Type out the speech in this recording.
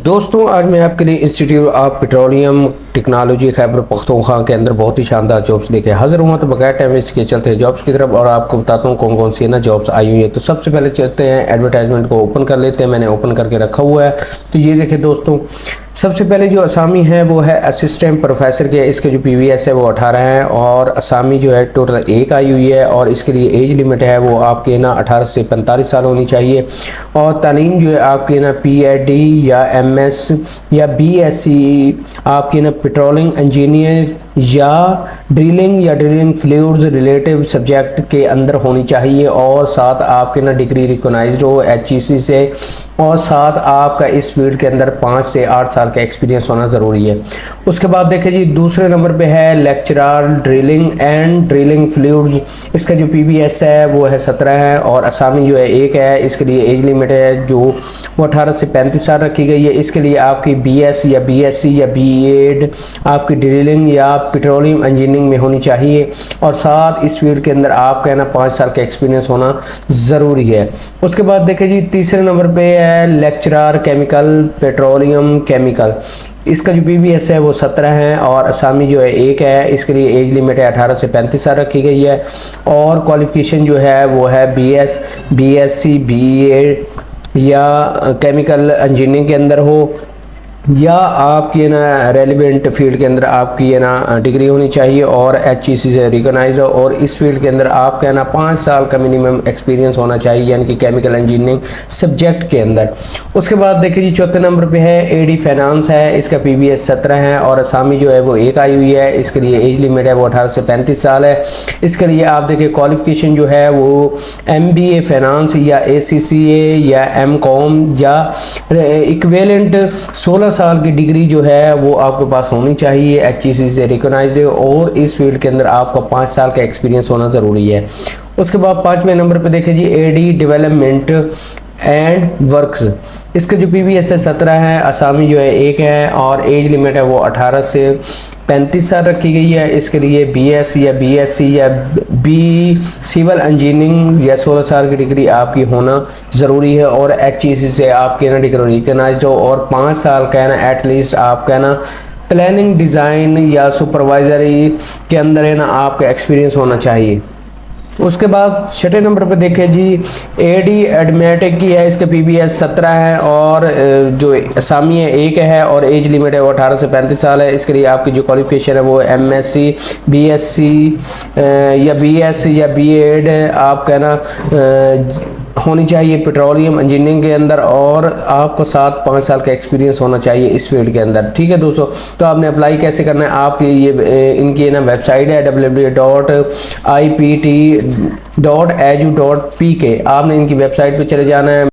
दोस्तों आज मैं आपके लिए institute of petroleum technology Khyber Pakhtunkhwa के अंदर बहुत ही शानदार जॉब्स लेके हाजिर हुआ। तो बगैर टाइम वेस्ट के चलते हैं जॉब्स की तरफ और आपको बताता हूँ कौन कौन सी ना जॉब्स आई हुई है। तो सबसे पहले चलते हैं एडवर्टाइजमेंट को ओपन कर लेते हैं। मैंने ओपन करके रखा हुआ है। तो ये देखिए दोस्तों, सबसे पहले जो असामी है वो है असिस्टेंट प्रोफेसर के। इसके जो PVS है वो 18 है और असामी जो है टोटल एक आई हुई है और इसके लिए एज लिमिट है वो आपके ना 18 से 45 साल होनी चाहिए। और तालीम जो है आपके ना PhD या MS या BSc आपके ना पेट्रोलिंग इंजीनियर या ड्रिलिंग फ्लूइड्स रिलेटिव सब्जेक्ट के अंदर होनी चाहिए और साथ आपके ना डिग्री रिकॉग्नाइज्ड हो HEC से और साथ आपका इस फील्ड के अंदर 5 से 8 साल का एक्सपीरियंस होना ज़रूरी है। उसके बाद देखिए जी, दूसरे नंबर पे है लेक्चरर ड्रिलिंग फ्लूइड्स। इसका जो PVS है वो है 17 है और असामी जो है एक है। इसके लिए एज लिमिट है जो वो 18 से 35 साल रखी गई है। इसके लिए आपकी BS या BSc या B.Ed आपकी ड्रिलिंग या पेट्रोलियम इंजीनियरिंग में होनी चाहिए और साथ इस फील्ड के अंदर आपका ना 5 साल का एक्सपीरियंस होना ज़रूरी है। उसके बाद देखिए जी, तीसरे नंबर पे है लेक्चरर केमिकल पेट्रोलियम केमिकल। इसका जो PVS है वो 17 है और असामी जो है एक है। इसके लिए एज लिमिट है 18 से 35 साल रखी गई है और क्वालिफिकेशन जो है वो है BSc B.Ed या केमिकल इंजीनियरिंग के अंदर हो या आपकी ना रेलिवेंट फील्ड के अंदर आपकी ना डिग्री होनी चाहिए और HEC से रिकॉग्नाइज्ड हो और इस फील्ड के अंदर आपका ना 5 साल का मिनिमम एक्सपीरियंस होना चाहिए यानी कि केमिकल इंजीनियरिंग सब्जेक्ट के अंदर। उसके बाद देखिए जी, चौथे नंबर पे है AD फाइनेंस है। इसका PVS 17 है और असामी जो है वो एक आई हुई है। इसके लिए एज लिमिट है वो 18 से 35 साल है। इसके लिए आप देखिए क्वालिफिकेशन जो है वो MBA फाइनेंस या ACCA या MCOM या इक्विवेलेंट 16 साल की डिग्री जो है वो आपके पास होनी चाहिए HEC से रिकॉग्नाइज्ड और इस फील्ड के अंदर आपका 5 साल का एक्सपीरियंस होना ज़रूरी है। उसके बाद 5वें नंबर पे देखिए जी, AD डेवलपमेंट एंड वर्क्स। इसका जो PVS है 17 है। असामी जो है एक है और एज लिमिट है वो 18 से 35 साल रखी गई है। इसके लिए BS या BSc या B सिविल इंजीनियरिंग या 16 साल की डिग्री आपकी होना ज़रूरी है और HEC से आपके ना डिग्री रिकॉग्नाइज्ड हो और 5 साल का ना एटलीस्ट आपका ना प्लानिंग डिज़ाइन या सुपरवाइजरी के अंदर है ना आपका एक्सपीरियंस होना चाहिए। उसके बाद छठे नंबर पे देखें जी, AD एडमेटिक की है। इसका PVS 17 है और जो असामी है एक है और एज लिमिट है वो 18 से 35 साल है। इसके लिए आपकी जो क्वालिफिकेशन है वो MSc BSc या BS या B.Ed आपका ना होनी चाहिए पेट्रोलियम इंजीनियरिंग के अंदर और आपको साथ 5 साल का एक्सपीरियंस होना चाहिए इस फील्ड के अंदर। ठीक है दोस्तों, तो आपने अप्लाई कैसे करना है, आप ये इनकी ना वेबसाइट है www.ipt.edu.pk। आपने इनकी वेबसाइट पे चले जाना है।